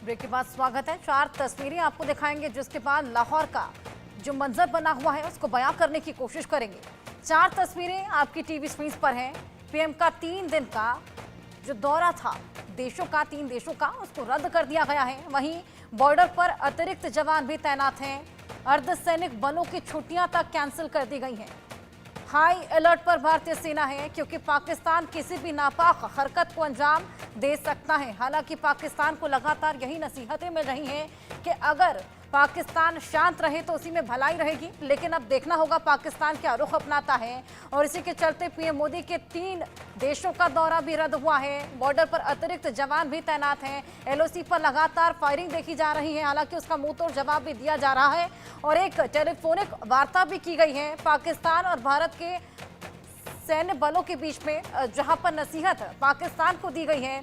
Break के बाद स्वागत है। 4 तस्वीरें आपको दिखाएंगे जिसके बाद लाहौर का जो मंजर बना हुआ है उसको बयां करने की कोशिश करेंगे। 4 तस्वीरें आपकी टीवी स्क्रीन पर हैं। पीएम का 3 दिन का जो दौरा था देशों का, 3 देशों का, उसको रद्द कर दिया गया है। वहीं बॉर्डर पर अतिरिक्त जवान भी तैनात हैं। अर्धसैनिक बलों की छुट्टियां तक कैंसिल कर दी गई हैं। हाई अलर्ट पर भारतीय सेना है क्योंकि पाकिस्तान किसी भी नापाक हरकत को अंजाम दे सकता है। हालांकि पाकिस्तान को लगातार यही नसीहतें मिल रही हैं कि अगर पाकिस्तान शांत रहे तो उसी में भलाई रहेगी, लेकिन अब देखना होगा पाकिस्तान क्या रुख अपनाता है। और इसी के चलते पीएम मोदी के 3 देशों का दौरा भी रद्द हुआ है। बॉर्डर पर अतिरिक्त जवान भी तैनात हैं। एलओसी पर लगातार फायरिंग देखी जा रही है, हालांकि उसका मुंहतोड़ जवाब भी दिया जा रहा है और एक टेलीफोनिक वार्ता भी की गई है पाकिस्तान और भारत के सैन्य बलों के बीच में, जहां पर नसीहत पाकिस्तान को दी गई है,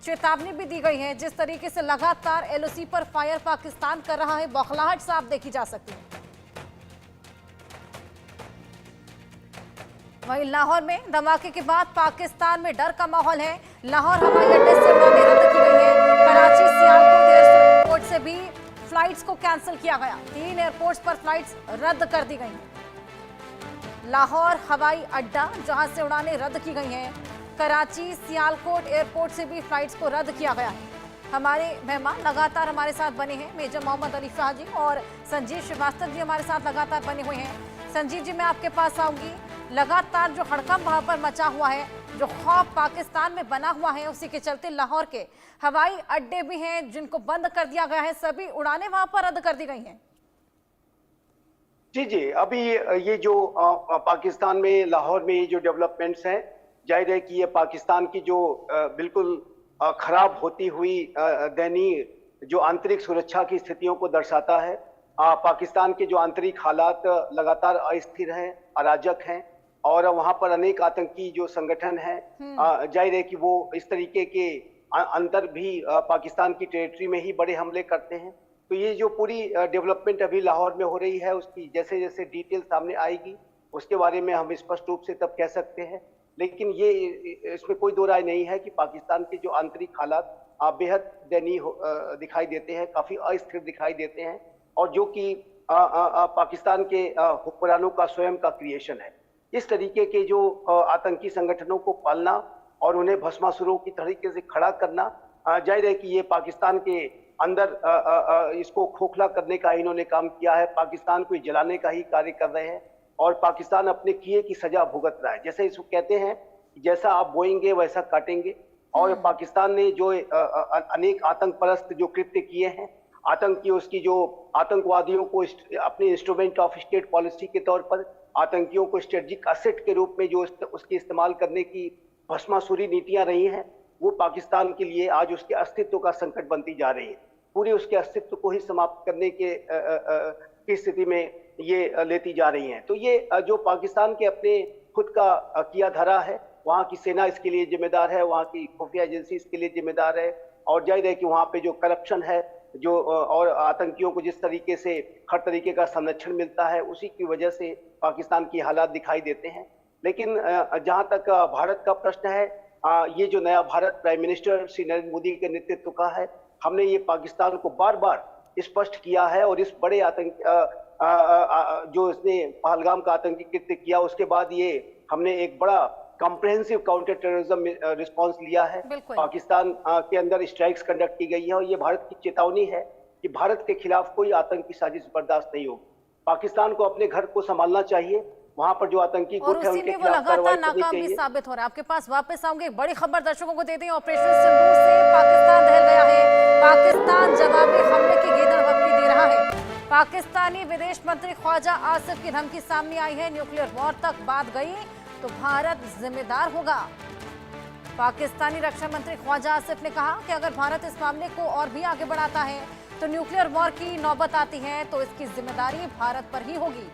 चेतावनी भी दी गई है। जिस तरीके से लगातार एलओसी पर फायर पाकिस्तान कर रहा है, बौखलाहट साफ देखी जा सकती है। वहीं लाहौर में धमाके के बाद पाकिस्तान में डर का माहौल है। लाहौर हवाई अड्डे से उड़ानें रद्द की गई है। कराची, सियालकोट एयरपोर्ट से भी फ्लाइट्स को कैंसिल किया गया। 3 एयरपोर्ट्स पर फ्लाइट्स रद्द कर दी गई हैं। लाहौर हवाई अड्डा जहां से उड़ानें रद्द की गई हैं, कराची, सियालकोट एयरपोर्ट से भी फ्लाइट्स को रद्द किया गया है। हमारे मेहमान लगातार हमारे साथ बने हैं, मेजर मोहम्मद अली शाह जी और संजीव श्रीवास्तव जी हमारे साथ लगातार बने हुए हैं। संजीव जी, मैं आपके पास आऊंगी। लगातार जो हड़कंप वहां पर मचा हुआ है, जो खौफ पाकिस्तान में बना हुआ है, उसी के चलते लाहौर के हवाई अड्डे भी हैं जिनको बंद कर दिया गया है। सभी उड़ानें वहां पर रद्द कर दी गई हैं। जी, अभी ये जो पाकिस्तान में लाहौर में ये जो डेवलपमेंट्स हैं, जाहिर है कि ये पाकिस्तान की जो बिल्कुल खराब होती हुई दयनीय जो आंतरिक सुरक्षा की स्थितियों को दर्शाता है। पाकिस्तान के जो आंतरिक हालात लगातार अस्थिर हैं, अराजक हैं और वहाँ पर अनेक आतंकी जो संगठन हैं, जाहिर है कि वो इस तरीके के अंदर भी पाकिस्तान की टेरिटरी में ही बड़े हमले करते हैं। तो ये जो पूरी डेवलपमेंट अभी लाहौर में हो रही है, उसकी जैसे जैसे डिटेल सामने आएगी उसके बारे में हम स्पष्ट रूप से तब कह सकते हैं। लेकिन ये इसमें कोई दो राय नहीं है कि पाकिस्तान के जो आंतरिक हालात बेहद दयनीय दिखाई देते हैं, काफी अस्थिर दिखाई देते हैं और जो कि पाकिस्तान के हुक्मरानों का स्वयं का क्रिएशन है। इस तरीके के जो आतंकी संगठनों को पालना और उन्हें भस्मासुरों की तरीके से खड़ा करना, जाहिर है कि ये पाकिस्तान के अंदर इसको खोखला करने का इन्होंने काम किया है। पाकिस्तान को जलाने का ही कार्य कर रहे हैं और पाकिस्तान अपने किए की सजा भुगत रहा है। जैसे इसको कहते हैं, जैसा आप बोएंगे वैसा काटेंगे। और पाकिस्तान ने जो अनेक आतंक परस्त जो कृत्य किए हैं, आतंकी उसकी जो आतंकवादियों को अपने इंस्ट्रूमेंट ऑफ स्टेट पॉलिसी के तौर पर आतंकियों को स्ट्रेटेजिक असेट के रूप में जो उसके इस्तेमाल करने की भस्मासुरी नीतियां रही हैं, वो पाकिस्तान के लिए आज उसके अस्तित्व का संकट बनती जा रही है। पूरे उसके अस्तित्व को ही समाप्त करने की स्थिति में ये लेती जा रही हैं। तो ये जो पाकिस्तान के अपने खुद का किया धरा है, वहाँ की सेना इसके लिए जिम्मेदार है, वहाँ की खुफिया एजेंसी इसके लिए जिम्मेदार है और जाहिर है कि वहाँ पे जो करप्शन है जो और आतंकियों को जिस तरीके से हर तरीके का संरक्षण मिलता है, उसी की वजह से पाकिस्तान की हालात दिखाई देते हैं। लेकिन जहाँ तक भारत का प्रश्न है, ये जो नया भारत प्राइम मिनिस्टर श्री नरेंद्र मोदी के नेतृत्व का है, हमने ये पाकिस्तान को बार बार स्पष्ट किया है और इस बड़े आतंक जो इसने पहलगाम का आतंकी कृत्य किया, उसके बाद ये हमने एक बड़ा कॉम्प्रिहेंसिव काउंटर टेररिज्म रिस्पांस लिया है। पाकिस्तान के अंदर स्ट्राइक्स कंडक्ट की गई है और ये भारत की चेतावनी है कि भारत के खिलाफ कोई आतंकी साजिश बर्दाश्त नहीं होगी। पाकिस्तान को अपने घर को संभालना चाहिए, वहां पर जो आतंकी गुट है उनके खिलाफ कार्रवाई करनी चाहिए। साबित हो रहा है। आपके पास वापस आऊंगे, एक बड़ी खबर दर्शकों को देते हैं। ऑपरेशन सिंदूर से पाकिस्तान दहल गया है। पाकिस्तान जवाबी हमले की गेंदबाजी दे रहा है। पाकिस्तानी विदेश मंत्री ख्वाजा आसिफ की धमकी सामने आई है। न्यूक्लियर वॉर तक बात गई तो भारत जिम्मेदार होगा। पाकिस्तानी रक्षा मंत्री ख्वाजा आसिफ ने कहा कि अगर भारत इस मामले को और भी आगे बढ़ाता है तो न्यूक्लियर वॉर की नौबत आती है तो इसकी जिम्मेदारी भारत पर ही होगी।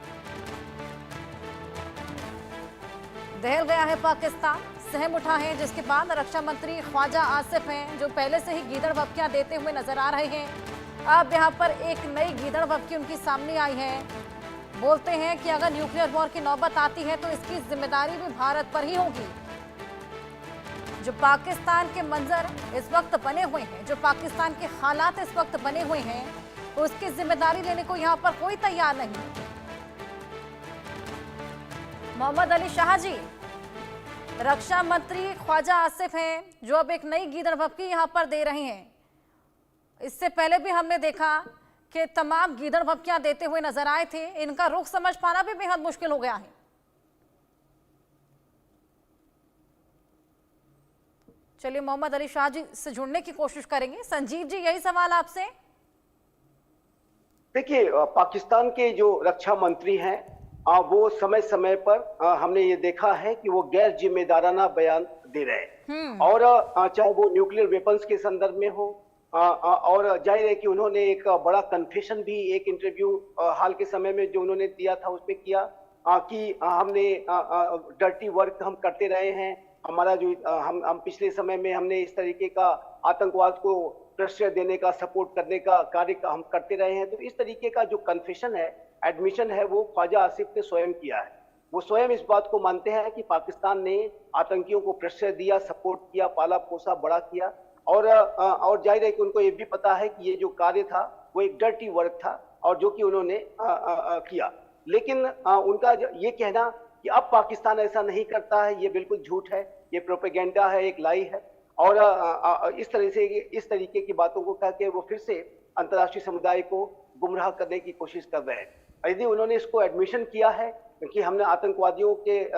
दहल गया है पाकिस्तान, सहम उठा है, जिसके बाद रक्षा मंत्री ख्वाजा आसिफ हैं जो पहले से ही गीदड़ भभकियां देते हुए नजर आ रहे हैं। अब यहां पर एक नई गीदड़ भभकी उनकी सामने आई है। बोलते हैं कि अगर न्यूक्लियर वॉर की नौबत आती है तो इसकी जिम्मेदारी भी भारत पर ही होगी। जो पाकिस्तान के मंजर इस वक्त बने हुए हैं, जो पाकिस्तान के हालात इस वक्त बने हुए हैं, उसकी जिम्मेदारी लेने को यहाँ पर कोई तैयार नहीं। मोहम्मद अली शाह जी, रक्षा मंत्री ख्वाजा आसिफ हैं जो अब एक नई गीदड़ भभकी यहाँ पर दे रहे हैं। इससे पहले भी हमने देखा कि तमाम गीदड़ भभकियां देते हुए नजर आए थे। इनका रुख समझ पाना भी बेहद मुश्किल हो गया है। चलिए मोहम्मद अली शाह जी से जुड़ने की कोशिश करेंगे। संजीव जी, यही सवाल आपसे। देखिए, पाकिस्तान के जो रक्षा मंत्री हैं वो समय समय पर हमने ये देखा है कि वो गैर जिम्मेदाराना बयान दे रहे हैं। और चाहे वो न्यूक्लियर वेपन्स के संदर्भ में हो, और जाहिर है कि उन्होंने एक बड़ा कन्फेशन भी एक इंटरव्यू हाल के समय में जो उन्होंने दिया था उसमें किया कि हमने डर्टी वर्क हम करते रहे हैं। हमारा जो हम पिछले समय में हमने इस तरीके का आतंकवाद को प्रश्रय देने का, सपोर्ट करने का कार्य हम करते रहे हैं। तो इस तरीके का जो कन्फेशन है, एडमिशन है, वो ख्वाजा आसिफ ने स्वयं किया है। वो स्वयं इस बात को मानते हैं कि पाकिस्तान ने आतंकियों को प्रश्रय दिया, सपोर्ट किया, पाला पोसा, बड़ा किया। और जाहिर है कि उनको ये भी पता है कि ये जो कार्य था वो एक डर्टी वर्क था और जो कि उन्होंने किया। लेकिन उनका ये कहना कि अब पाकिस्तान ऐसा नहीं करता है, ये बिल्कुल झूठ है, ये प्रोपेगेंडा है, एक लाई है। और इस तरीके की बातों को कह के वो फिर से अंतर्राष्ट्रीय समुदाय को गुमराह करने की कोशिश कर रहे हैं। यदि उन्होंने इसको एडमिशन किया है कि हमने आतंकवादियों के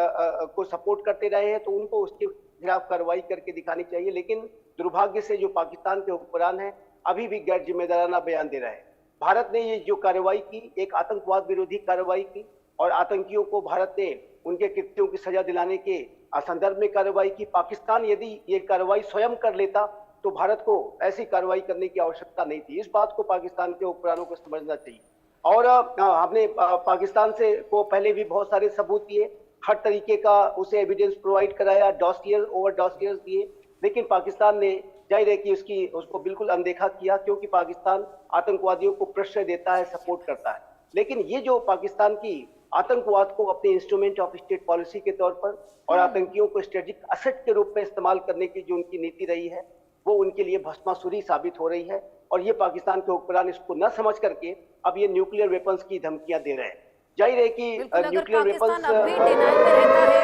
को सपोर्ट करते रहे हैं, तो उनको उसके खिलाफ कार्रवाई करके दिखानी चाहिए। लेकिन दुर्भाग्य से जो पाकिस्तान के हुक्मरान हैं अभी भी गैर जिम्मेदाराना बयान दे रहे हैं। भारत ने ये जो कार्रवाई की, एक आतंकवाद विरोधी कार्रवाई की, और आतंकियों को भारत ने उनके कृत्यों की सजा दिलाने के संदर्भ में कार्रवाई की। पाकिस्तान यदि ये कार्रवाई स्वयं कर लेता तो भारत को ऐसी कार्रवाई करने की आवश्यकता नहीं थी। इस बात को पाकिस्तान के हुक्मरानों को समझना चाहिए। और हमने पाकिस्तान से को पहले भी बहुत सारे सबूत दिए, हर तरीके का उसे एविडेंस प्रोवाइड कराया, डॉसियर ओवर डॉसियर्स दिए, लेकिन पाकिस्तान ने जाहिर है कि उसको बिल्कुल अनदेखा किया, क्योंकि पाकिस्तान आतंकवादियों को प्रश्रय देता है, सपोर्ट करता है। लेकिन ये जो पाकिस्तान की आतंकवाद को अपने इंस्ट्रूमेंट ऑफ स्टेट पॉलिसी के तौर पर और आतंकियों को स्ट्रेटेजिक असेट के रूप में इस्तेमाल करने की जो उनकी नीति रही है, वो उनके लिए भस्मासुरी साबित हो रही है। और ये पाकिस्तान के हुक्मरान इसको न समझ करके अब ये न्यूक्लियर वेपन्स की धमकियां दे रहे हैं। जाहिर है कि न्यूक्लियर वेपन्स अब भी डिनाई में रहता है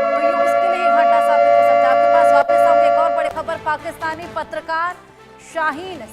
तो ये उसके लिए घाटा साबित हो सकता है। आपके पास वापस आऊंगी। एक और बड़ी खबर, पाकिस्तानी पत्रकार शाहीन